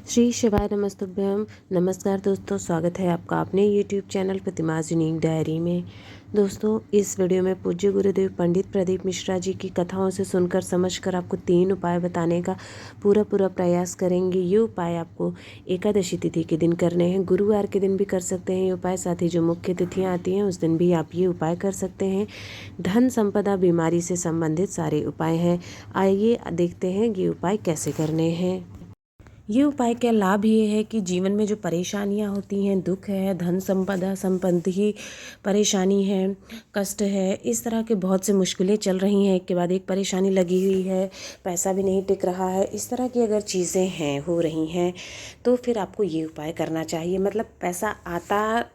श्री शिवाय नमस्तुभ्यम। नमस्कार दोस्तों, स्वागत है आपका अपने YouTube चैनल प्रतिमाज़ यूनिक डायरी में। दोस्तों, इस वीडियो में पूज्य गुरुदेव पंडित प्रदीप मिश्रा जी की कथाओं से सुनकर समझकर आपको 3 उपाय बताने का पूरा प्रयास करेंगे। ये उपाय आपको एकादशी तिथि के दिन करने हैं, गुरुवार के दिन भी कर सकते हैं ये उपाय। साथ ही जो मुख्य तिथियाँ आती हैं उस दिन भी आप ये उपाय कर सकते हैं। धन संपदा बीमारी से संबंधित सारे उपाय हैं। आइए देखते हैं ये उपाय कैसे करने हैं। ये उपाय का लाभ ये है कि जीवन में जो परेशानियां होती हैं, दुख है, धन संपदा संबंधी परेशानी है, कष्ट है, इस तरह के बहुत से मुश्किलें चल रही हैं, एक के बाद एक परेशानी लगी हुई है, पैसा भी नहीं टिक रहा है, इस तरह की अगर चीज़ें हैं हो रही हैं तो फिर आपको ये उपाय करना चाहिए। मतलब पैसा आता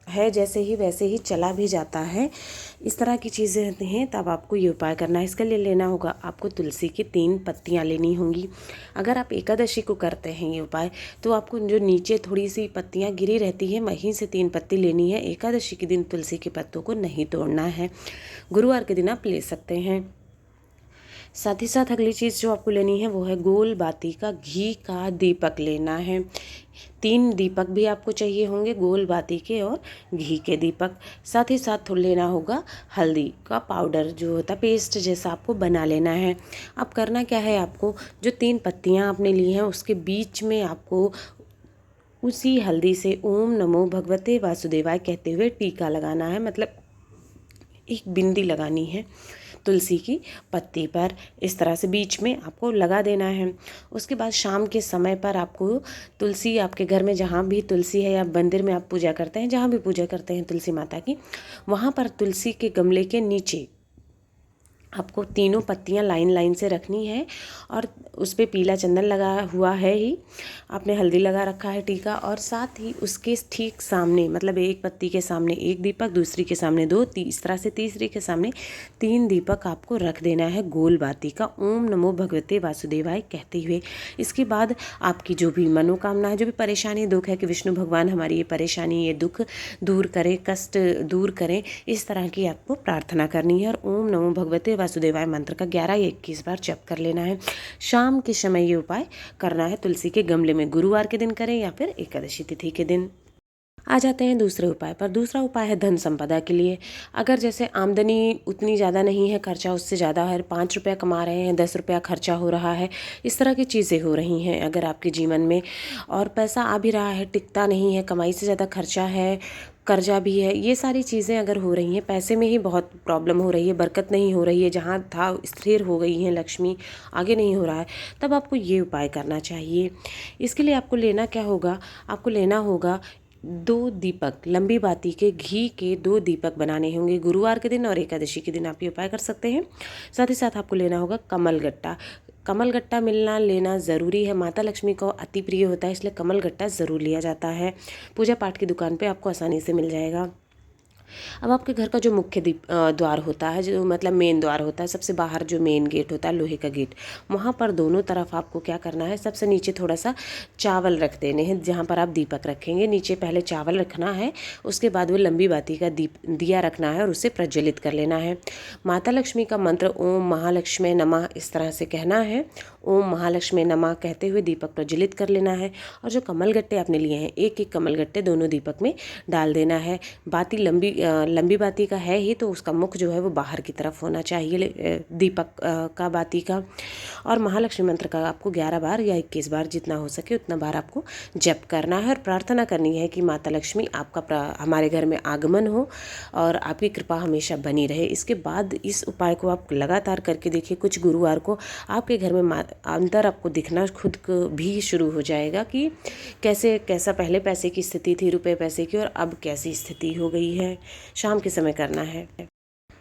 है जैसे ही वैसे ही चला भी जाता है, इस तरह की चीज़ें हैं, तब आपको ये उपाय करना है। इसके लिए लेना होगा आपको तुलसी की 3 पत्तियां लेनी होंगी। अगर आप एकादशी को करते हैं ये उपाय तो आपको जो नीचे थोड़ी सी पत्तियां गिरी रहती हैं वहीं से 3 पत्ती लेनी है। एकादशी के दिन तुलसी के पत्तों को नहीं तोड़ना है, गुरुवार के दिन आप ले सकते हैं। साथ ही साथ अगली चीज़ जो आपको लेनी है वो है गोल बाती का घी का दीपक लेना है। 3 दीपक भी आपको चाहिए होंगे, गोल बाती के और घी के दीपक। साथ ही साथ लेना होगा हल्दी का पाउडर, जो होता है पेस्ट जैसा, आपको बना लेना है। अब करना क्या है, आपको जो 3 पत्तियां आपने ली हैं उसके बीच में आपको उसी हल्दी से ओम नमो भगवते वासुदेवाय कहते हुए टीका लगाना है। मतलब एक बिंदी लगानी है तुलसी की पत्ती पर, इस तरह से बीच में आपको लगा देना है। उसके बाद शाम के समय पर आपको तुलसी, आपके घर में जहाँ भी तुलसी है या मंदिर में आप पूजा करते हैं, जहाँ भी पूजा करते हैं तुलसी माता की, वहाँ पर तुलसी के गमले के नीचे आपको तीनों पत्तियां लाइन लाइन से रखनी है और उस पर पीला चंदन लगा हुआ है ही, आपने हल्दी लगा रखा है टीका, और साथ ही उसके ठीक सामने, मतलब एक पत्ती के सामने एक दीपक, दूसरी के सामने 2, इस तरह से तीसरी के सामने 3 दीपक आपको रख देना है गोल बाती का, ओम नमो भगवते वासुदेवाय कहते हुए। इसके बाद आपकी जो भी मनोकामना है, जो भी परेशानी दुख है, कि विष्णु भगवान हमारी ये परेशानी, ये दुख दूर करें, कष्ट दूर करें, इस तरह की आपको प्रार्थना करनी है। और ओम नमो भगवते वासुदेवाय मंत्र का 11 या 21 बार जप कर लेना है। शाम के समय ये उपाय करना है तुलसी के गमले में, गुरुवार के दिन करें या फिर एकादशी तिथि के दिन। आ जाते हैं दूसरे उपाय पर। दूसरा उपाय है धन संपदा के लिए। अगर जैसे आमदनी उतनी ज़्यादा नहीं है, खर्चा उससे ज़्यादा है, 5 रुपया कमा रहे हैं, 10 रुपया खर्चा हो रहा है, इस तरह की चीज़ें हो रही हैं अगर आपके जीवन में, और पैसा आ भी रहा है, टिकता नहीं है, कमाई से ज़्यादा खर्चा है, कर्जा भी है, ये सारी चीज़ें अगर हो रही हैं, पैसे में ही बहुत प्रॉब्लम हो रही है, बरकत नहीं हो रही है, जहाँ था स्थिर हो गई है लक्ष्मी, आगे नहीं हो रहा है, तब आपको ये उपाय करना चाहिए। इसके लिए आपको लेना क्या होगा, आपको लेना होगा 2 दीपक, लंबी बाती के घी के 2 दीपक बनाने होंगे। गुरुवार के दिन और एकादशी के दिन आप ये उपाय कर सकते हैं। साथ ही साथ आपको लेना होगा कमल गट्टा। कमल गट्टा मिलना लेना ज़रूरी है, माता लक्ष्मी को अति प्रिय होता है, इसलिए कमल गट्टा ज़रूर लिया जाता है। पूजा पाठ की दुकान पे आपको आसानी से मिल जाएगा। अब आपके घर का जो मुख्य द्वार होता है, जो मतलब मेन द्वार होता है, सबसे बाहर जो मेन गेट होता है, लोहे का गेट, वहाँ पर दोनों तरफ आपको क्या करना है, सबसे नीचे थोड़ा सा चावल रख देने हैं, जहाँ पर आप दीपक रखेंगे नीचे पहले चावल रखना है, उसके बाद वो लंबी बाती का दिया रखना है और उसे प्रज्वलित कर लेना है। माता लक्ष्मी का मंत्र ओम महालक्ष्मी नमः इस तरह से कहना है, ओम महालक्ष्मी नमः कहते हुए दीपक प्रज्वलित कर लेना है। और जो कमल गट्टे आपने लिए हैं, एक एक कमल गट्टे दोनों दीपक में डाल देना है। बाती लंबी बाती का है ही, तो उसका मुख जो है वो बाहर की तरफ होना चाहिए दीपक का, बाती का। और महालक्ष्मी मंत्र का आपको 11 बार या 21 बार, जितना हो सके उतना बार आपको जप करना है और प्रार्थना करनी है कि माता लक्ष्मी आपका हमारे घर में आगमन हो और आपकी कृपा हमेशा बनी रहे। इसके बाद इस उपाय को आप लगातार करके देखिए, कुछ गुरुवार को आपके घर में अंतर आपको दिखना खुद को भी शुरू हो जाएगा कि कैसा पहले पैसे की स्थिति थी, रुपए पैसे की, और अब कैसी स्थिति हो गई है। शाम के समय करना है।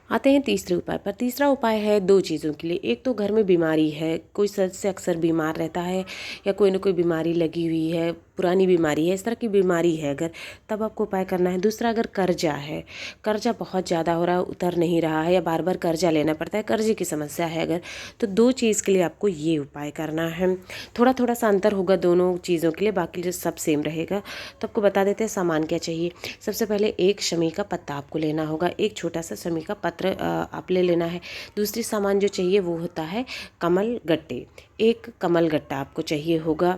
आते हैं तीसरे उपाय पर। तीसरा उपाय है 2 चीज़ों के लिए। एक तो घर में बीमारी है, कोई सदस्य अक्सर बीमार रहता है या कोई ना कोई बीमारी लगी हुई है, पुरानी बीमारी है, इस तरह की बीमारी है अगर, तब आपको उपाय करना है। दूसरा, अगर कर्जा है, कर्जा बहुत ज़्यादा हो रहा है, उतर नहीं रहा है, या बार बार कर्जा लेना पड़ता है, कर्जे की समस्या है अगर, तो 2 चीज़ के लिए आपको ये उपाय करना है। थोड़ा थोड़ा सा अंतर होगा दोनों चीज़ों के लिए, बाकी जो सब सेम रहेगा। तो आपको बता देते हैं सामान क्या चाहिए। सबसे पहले एक शमी का पत्ता आपको लेना होगा, एक छोटा सा शमी का पत्र आप ले लेना है। दूसरी सामान जो चाहिए वो होता है कमल गट्टे, एक कमल गट्टा आपको चाहिए होगा।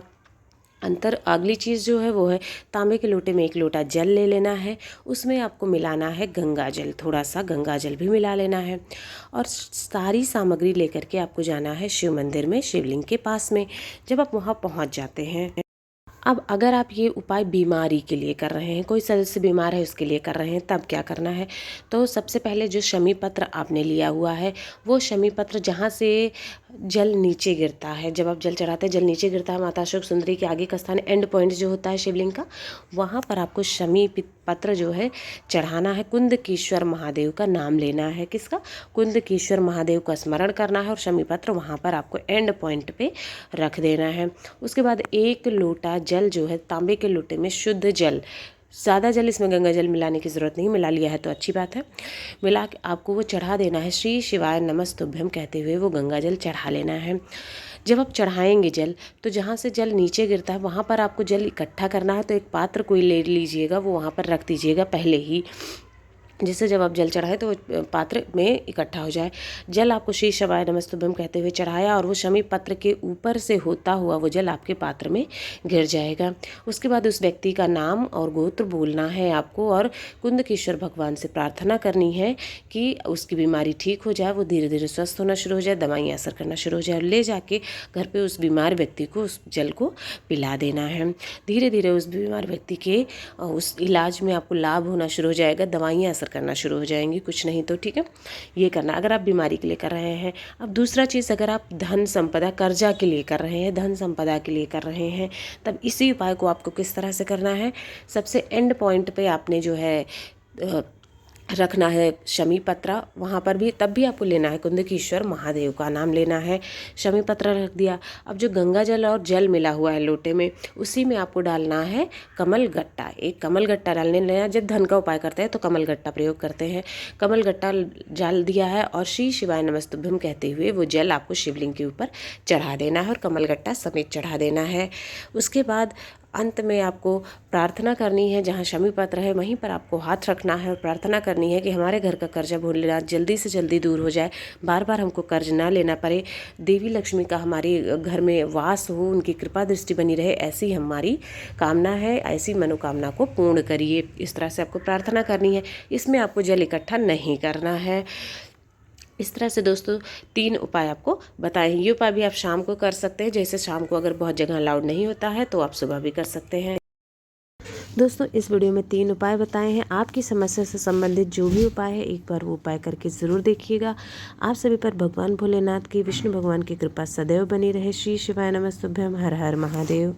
अगली चीज़ जो है वो है तांबे के लोटे में 1 लोटा जल ले लेना है। उसमें आपको मिलाना है गंगा जल, थोड़ा सा गंगा जल भी मिला लेना है और सारी सामग्री लेकर के आपको जाना है शिव मंदिर में, शिवलिंग के पास में। जब आप वहाँ पहुँच जाते हैं, अब अगर आप ये उपाय बीमारी के लिए कर रहे हैं, कोई सदस्य बीमार है उसके लिए कर रहे हैं, तब क्या करना है, तो सबसे पहले जो शमी पत्र आपने लिया हुआ है वो शमी पत्र जहाँ से जल नीचे गिरता है, जब आप जल चढ़ाते हैं जल नीचे गिरता है, माता अशोक सुंदरी के आगे का स्थान एंड पॉइंट जो होता है शिवलिंग का, वहाँ पर आपको शमी पत्र जो है चढ़ाना है। कुंदकेश्वर महादेव का नाम लेना है, किसका, कुंदकेश्वर महादेव का स्मरण करना है और शमी पत्र वहाँ पर आपको एंड पॉइंट पे रख देना है। उसके बाद 1 लोटा जल जो है तांबे के लोटे में शुद्ध जल, ज़्यादा जल इसमें गंगा जल मिलाने की ज़रूरत नहीं, मिला लिया है तो अच्छी बात है, मिला के आपको वो चढ़ा देना है। श्री शिवाय नमस्तुभ्यम कहते हुए वो गंगा जल चढ़ा लेना है। जब आप चढ़ाएंगे जल, तो जहाँ से जल नीचे गिरता है वहाँ पर आपको जल इकट्ठा करना है, तो एक पात्र कोई ले लीजिएगा, वो वहाँ पर रख दीजिएगा पहले ही, जिससे जब आप जल चढ़ाएं तो पात्र में इकट्ठा हो जाए। जल आपको श्री शिवाय नमस्तुभ्यम कहते हुए चढ़ाया और वो शमी पत्र के ऊपर से होता हुआ वो जल आपके पात्र में गिर जाएगा। उसके बाद उस व्यक्ति का नाम और गोत्र बोलना है आपको और कुंदकेश्वर भगवान से प्रार्थना करनी है कि उसकी बीमारी ठीक हो जाए, वो धीरे धीरे स्वस्थ होना शुरू हो जाए, दवाइयाँ असर करना शुरू हो जाए, और ले जाके घर पर उस बीमार व्यक्ति को उस जल को पिला देना है। धीरे धीरे उस बीमार व्यक्ति के उस इलाज में आपको लाभ होना शुरू हो जाएगा, दवाइयाँ करना शुरू हो जाएंगी, कुछ नहीं तो, ठीक है, ये करना अगर आप बीमारी के लिए कर रहे हैं। अब दूसरा चीज़, अगर आप धन संपदा कर्जा के लिए कर रहे हैं, धन संपदा के लिए कर रहे हैं, तब इसी उपाय को आपको किस तरह से करना है, सबसे एंड पॉइंट पे आपने जो है रखना है शमी पत्र, वहाँ पर भी तब भी आपको लेना है कुंदकेश्वर महादेव का नाम लेना है। शमी पत्र रख दिया, अब जो गंगा जल और जल मिला हुआ है लोटे में, उसी में आपको डालना है कमल गट्टा, एक कमल गट्टा डालने लेना। जब धन का उपाय करते हैं तो कमल गट्टा प्रयोग करते हैं। कमल गट्टा डाल दिया है और श्री शिवाय नमस्तुभ्यम कहते हुए वो जल आपको शिवलिंग के ऊपर चढ़ा देना है और कमल गट्टा समेत चढ़ा देना है। उसके बाद अंत में आपको प्रार्थना करनी है, जहाँ शमी पत्र है वहीं पर आपको हाथ रखना है और प्रार्थना करनी है कि हमारे घर का कर्जा भूलना जल्दी से जल्दी दूर हो जाए, बार बार हमको कर्ज ना लेना पड़े, देवी लक्ष्मी का हमारे घर में वास हो, उनकी कृपा दृष्टि बनी रहे, ऐसी हमारी कामना है, ऐसी मनोकामना को पूर्ण करिए। इस तरह से आपको प्रार्थना करनी है। इसमें आपको जल इकट्ठा नहीं करना है। इस तरह से दोस्तों 3 उपाय आपको बताए हैं। ये उपाय भी आप शाम को कर सकते हैं, जैसे शाम को अगर बहुत जगह अलाउड नहीं होता है तो आप सुबह भी कर सकते हैं। दोस्तों इस वीडियो में 3 उपाय बताए हैं। आपकी समस्या से संबंधित जो भी उपाय है एक बार वो उपाय करके ज़रूर देखिएगा। आप सभी पर भगवान भोलेनाथ की, विष्णु भगवान की कृपा सदैव बनी रहे। श्री शिवाय नमस्तुभ्यम। हर हर महादेव।